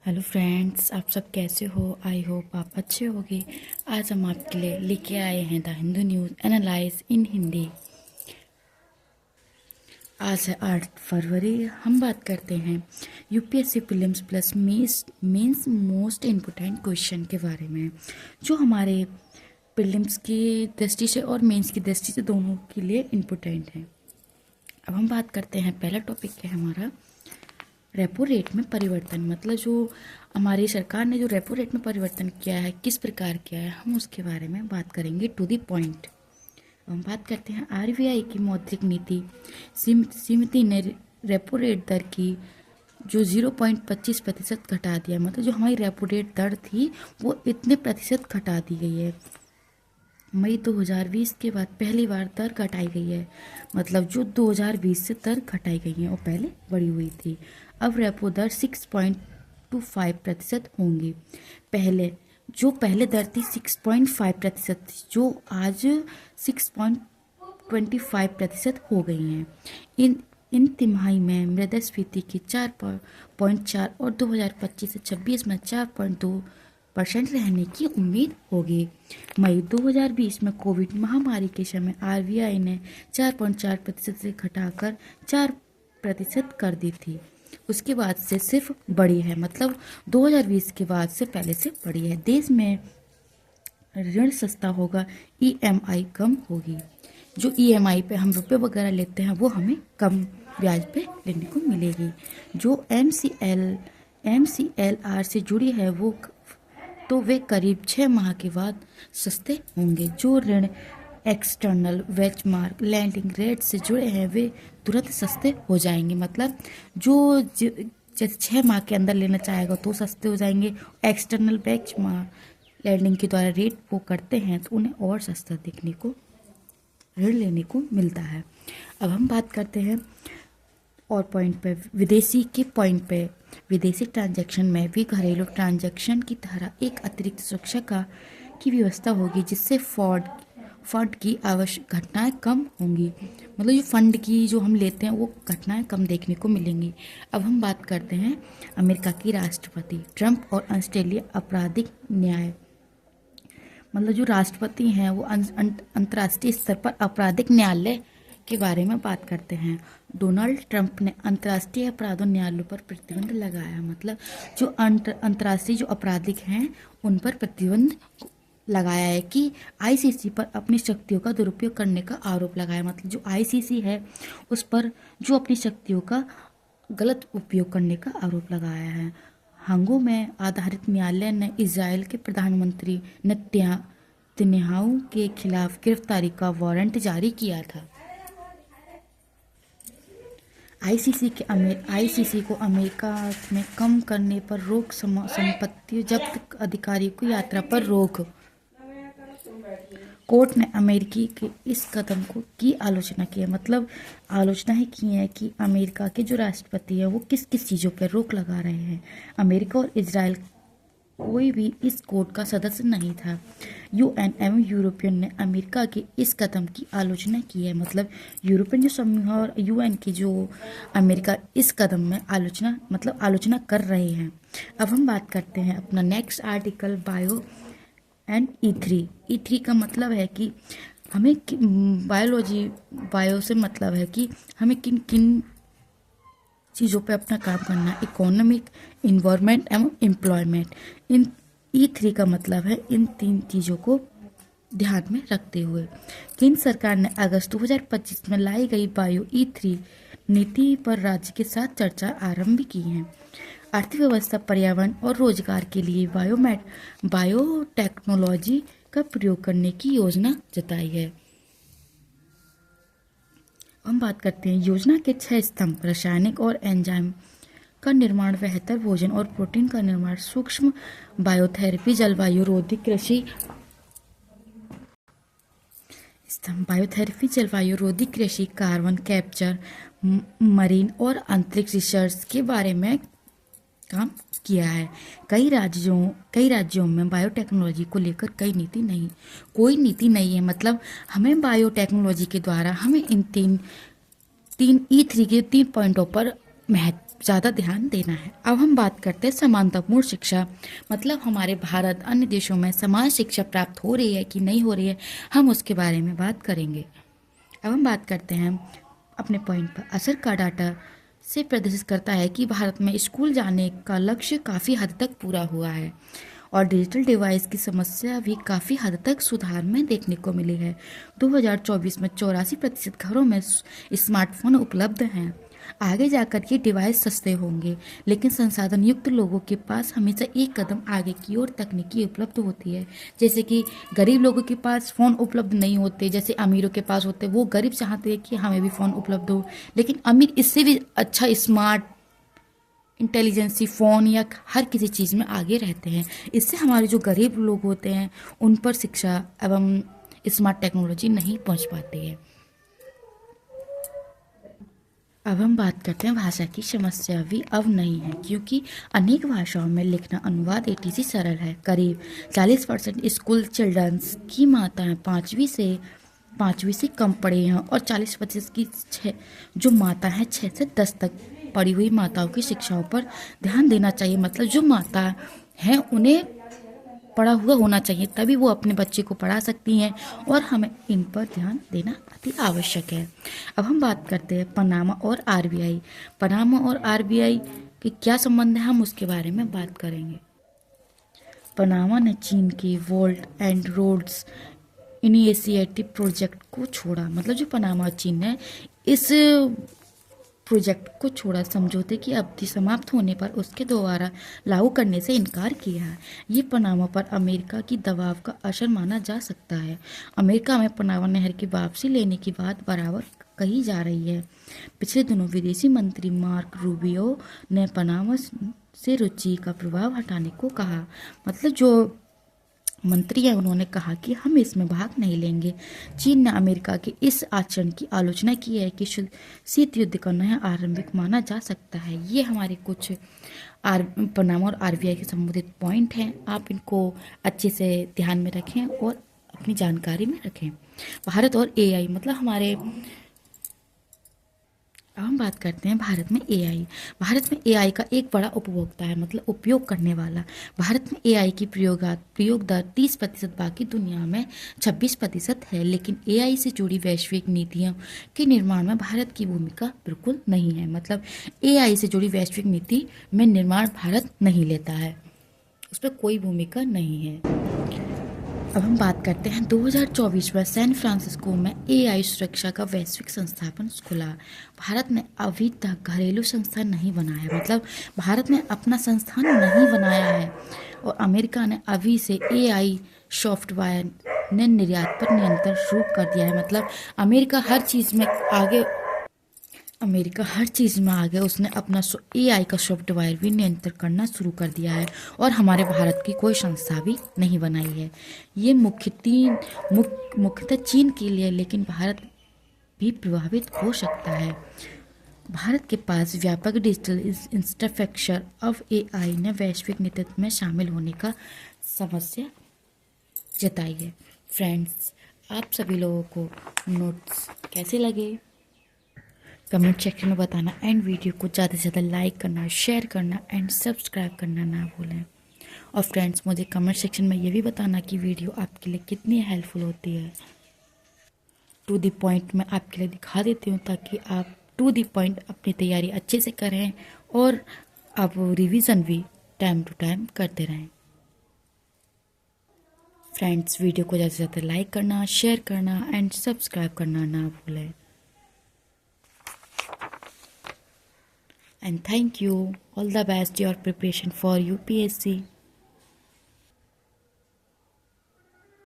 Hello friends, आप सब कैसे हो। आई होप आप अच्छे होगे। आज हम आपके लिए लेके आए हैं the Hindu news analyse in Hindi. आज है 8 फरवरी। हम बात करते हैं UPSC prelims plus mains most important question के बारे में, जो हमारे प्रीलिम्स की दृष्टि से और मेंस की दृष्टि से दोनों के लिए इम्पोर्टेंट है। अब हम बात करते हैं, पहला टॉपिक है हमारा रेपो रेट में परिवर्तन। मतलब जो हमारी सरकार ने जो रेपो रेट में परिवर्तन किया है, किस प्रकार किया है, हम उसके बारे में बात करेंगे टू द पॉइंट। हम बात करते हैं आरबीआई की मौद्रिक नीति समिति ने रेपो रेट दर की जो 0.25% घटा दिया। मतलब जो हमारी रेपो रेट दर थी वो इतने प्रतिशत घटा दी गई है। मई 2020 के बाद पहली बार दर घटाई गई है। मतलब जो 2020 से दर घटाई गई है और पहले बढ़ी हुई थी। अब रेपो दर 6.25% होंगी। पहले दर थी 6.5% थी, जो आज 6.25% हो गई हैं। इन तिमाही में मुद्रास्फीति की 4.4 और 2025 से 26 में 4.2% रहने की उम्मीद होगी। मई 2020 में कोविड महामारी के समय आरबीआई ने 4.4% से घटाकर 4% कर दी थी। उसके बाद से सिर्फ बढ़ी है। मतलब 2020 के बाद से पहले से बढ़ी है। देश में ऋण सस्ता होगा, ईएमआई कम होगी। जो ईएमआई पे हम रुपए वगैरह लेते हैं वो हमें कम ब्याज पे लेने को मिलेगी। जो एमसीएलआर से जुड़ी है तो वे करीब 6 माह के बाद सस्ते होंगे। जो ऋण एक्सटर्नल बेंचमार्क लैंडिंग रेट से जुड़े हैं वे तुरंत सस्ते हो जाएंगे। मतलब जो जैसे 6 माह के अंदर लेना चाहेगा तो सस्ते हो जाएंगे। एक्सटर्नल बेंचमार्क लैंडिंग के द्वारा रेट वो करते हैं तो उन्हें और सस्ता देखने को ऋण लेने को मिलता है। अब हम बात करते हैं और पॉइंट पे, विदेशी ट्रांजैक्शन में भी घरेलू ट्रांजैक्शन की तरह एक अतिरिक्त सुरक्षा की व्यवस्था होगी, जिससे फंड की आवश्यक घटनाएं कम होंगी। मतलब जो फंड की जो हम लेते हैं वो घटनाएं कम देखने को मिलेंगी। अब हम बात करते हैं अमेरिका की राष्ट्रपति ट्रंप और ऑस्ट्रेलिया आपराधिक न्याय। मतलब जो राष्ट्रपति हैं वो अंतर्राष्ट्रीय स्तर पर आपराधिक न्यायालय के बारे में बात करते हैं। डोनाल्ड ट्रंप ने अंतर्राष्ट्रीय अपराध न्यायालयों पर प्रतिबंध लगाया। मतलब जो अंतर्राष्ट्रीय जो आपराधिक हैं उन पर प्रतिबंध लगाया है कि आईसीसी पर अपनी शक्तियों का दुरुपयोग करने का आरोप लगाया। मतलब जो आईसीसी है उस पर जो अपनी शक्तियों का गलत उपयोग करने का आरोप लगाया है। हांगो में आधारित न्यायालय ने इजराइल के प्रधानमंत्री नेतन्याहू के खिलाफ गिरफ्तारी का वारंट जारी किया था। आईसीसी को अमेरिका में कम करने पर रोक, संपत्ति जब्त, अधिकारियों की यात्रा पर रोक। कोर्ट ने अमेरिकी के इस कदम की आलोचना की है। मतलब आलोचना ही की है कि अमेरिका के जो राष्ट्रपति है वो किस किस चीज़ों पर रोक लगा रहे हैं। अमेरिका और इजराइल कोई भी इस कोर्ट का सदस्य नहीं था। यूएन एवं यूरोपियन ने अमेरिका के इस कदम की आलोचना की है। मतलब यूरोपियन जो समूह और यूएन की जो अमेरिका इस कदम में आलोचना कर रहे हैं। अब हम बात करते हैं अपना नेक्स्ट आर्टिकल बायो एंड ई3 का मतलब है कि हमें बायो से मतलब है कि हमें किन किन चीज़ों पे अपना काम करना है। इकोनॉमिक, इन्वायरमेंट एवं एम्प्लॉयमेंट। इन ई3 का मतलब है इन 3 चीज़ों को ध्यान में रखते हुए केंद्र सरकार ने अगस्त 2025 में लाई गई बायो ई3 नीति पर राज्य के साथ चर्चा आरंभ की है। अर्थव्यवस्था, पर्यावरण और रोजगार के लिए बायोटेक्नोलॉजी का प्रयोग करने की योजना जताई है। हम बात करते हैं योजना के 6 स्तंभ। रासायनिक और एंजाइम का निर्माण, बेहतर भोजन और प्रोटीन का निर्माण, सूक्ष्म बायोथेरेपी, जलवायु रोधी कृषि कार्बन कैप्चर, मरीन और अंतरिक्ष रिसर्च के बारे में काम किया है। कई राज्यों में बायोटेक्नोलॉजी को लेकर कोई नीति नहीं है। मतलब हमें बायोटेक्नोलॉजी के द्वारा हमें इन तीन ई3 के 3 पॉइंटों पर ज़्यादा ध्यान देना है। अब हम बात करते हैं समानतापूर्ण शिक्षा, मतलब हमारे भारत अन्य देशों में समान शिक्षा प्राप्त हो रही है कि नहीं हो रही है, हम उसके बारे में बात करेंगे। अब हम बात करते हैं अपने पॉइंट पर। असर का डाटा से प्रदर्शित करता है कि भारत में स्कूल जाने का लक्ष्य काफ़ी हद तक पूरा हुआ है और डिजिटल डिवाइस की समस्या भी काफ़ी हद तक सुधार में देखने को मिली है। 2024 में 84% घरों में स्मार्टफोन उपलब्ध हैं। आगे जाकर ये डिवाइस सस्ते होंगे, लेकिन संसाधन युक्त लोगों के पास हमेशा एक कदम आगे की ओर तकनीकी उपलब्ध होती है। जैसे कि गरीब लोगों के पास फ़ोन उपलब्ध नहीं होते, जैसे अमीरों के पास होते। वो गरीब चाहते हैं कि हमें भी फ़ोन उपलब्ध हो, लेकिन अमीर इससे भी अच्छा स्मार्ट इंटेलिजेंसी फ़ोन या हर किसी चीज़ में आगे रहते हैं। इससे हमारे जो गरीब लोग होते हैं उन पर शिक्षा एवं स्मार्ट टेक्नोलॉजी नहीं पहुंच पाती है। अब हम बात करते हैं भाषा की समस्या भी अब नहीं है, क्योंकि अनेक भाषाओं में लिखना अनुवाद एटीसी सरल है। करीब 40% स्कूल चिल्ड्रंस की माताएं पाँचवीं से कम पढ़ी हैं और 40% की जो माता हैं 6 से 10 तक पढ़ी हुई माताओं की शिक्षाओं पर ध्यान देना चाहिए। मतलब जो माता हैं उन्हें पढ़ा हुआ होना चाहिए, तभी वो अपने बच्चे को पढ़ा सकती हैं और हमें इन पर ध्यान देना अति आवश्यक है। अब हम बात करते हैं पनामा और आरबीआई। पनामा और आरबीआई के क्या संबंध है, हम उसके बारे में बात करेंगे। पनामा ने चीन के belt and roads initiative project को छोड़ा। मतलब जो पनामा चीन है इस प्रोजेक्ट को छोड़ा, समझौते की अवधि समाप्त होने पर उसके दोबारा लागू करने से इनकार किया है। ये पनामा पर अमेरिका की दबाव का असर माना जा सकता है। अमेरिका में पनामा नहर की वापसी लेने की बात बराबर कही जा रही है। पिछले दिनों विदेशी मंत्री मार्क रूबियो ने पनामा से रुचि का प्रभाव हटाने को कहा। मतलब जो मंत्री है उन्होंने कहा कि हम इसमें भाग नहीं लेंगे। चीन ने अमेरिका के इस आचरण की आलोचना की है कि शीत युद्ध का नया आरंभिक माना जा सकता है। ये हमारे कुछ पनामा और आरबीआई के संबंधित पॉइंट हैं। आप इनको अच्छे से ध्यान में रखें और अपनी जानकारी में रखें। भारत और एआई, मतलब हमारे अब हम बात करते हैं भारत में एआई। भारत में एआई का एक बड़ा उपभोक्ता है, मतलब उपयोग करने वाला। भारत में एआई की प्रयोग दर 30%, बाकी दुनिया में 26% है। लेकिन एआई से जुड़ी वैश्विक नीतियों के निर्माण में भारत की भूमिका बिल्कुल नहीं है। मतलब एआई से जुड़ी वैश्विक नीति में निर्माण भारत नहीं लेता है, उस पर कोई भूमिका नहीं है। अब हम बात करते हैं 2024 में सैन फ्रांसिस्को में एआई सुरक्षा का वैश्विक संस्थान खुला। भारत ने अभी तक घरेलू संस्थान नहीं बनाया है, मतलब भारत ने अपना संस्थान नहीं बनाया है। और अमेरिका ने अभी से एआई सॉफ्टवेयर ने निर्यात पर नियंत्रण शुरू कर दिया है। मतलब अमेरिका हर चीज़ में आगे उसने अपना एआई का सॉफ्टवेयर भी नियंत्रण करना शुरू कर दिया है और हमारे भारत की कोई संस्था भी नहीं बनाई है। ये मुख्यतः चीन के लिए, लेकिन भारत भी प्रभावित हो सकता है। भारत के पास व्यापक डिजिटल इंफ्रास्ट्रक्चर ऑफ एआई ने वैश्विक नेतृत्व में शामिल होने का समस्या जताई है। फ्रेंड्स, आप सभी लोगों को नोट्स कैसे लगे कमेंट सेक्शन में बताना एंड वीडियो को ज़्यादा से ज़्यादा लाइक करना, शेयर करना एंड सब्सक्राइब करना ना भूलें। और फ्रेंड्स, मुझे कमेंट सेक्शन में ये भी बताना कि वीडियो आपके लिए कितनी हेल्पफुल होती है। टू द पॉइंट मैं आपके लिए दिखा देती हूँ ताकि आप टू द पॉइंट अपनी तैयारी अच्छे से करें और आप रिवीजन भी टाइम टू टाइम करते रहें। फ्रेंड्स, वीडियो को ज़्यादा से ज़्यादा लाइक करना, शेयर करना एंड सब्सक्राइब करना ना भूलें। And thank you. All the best your preparation for UPSC.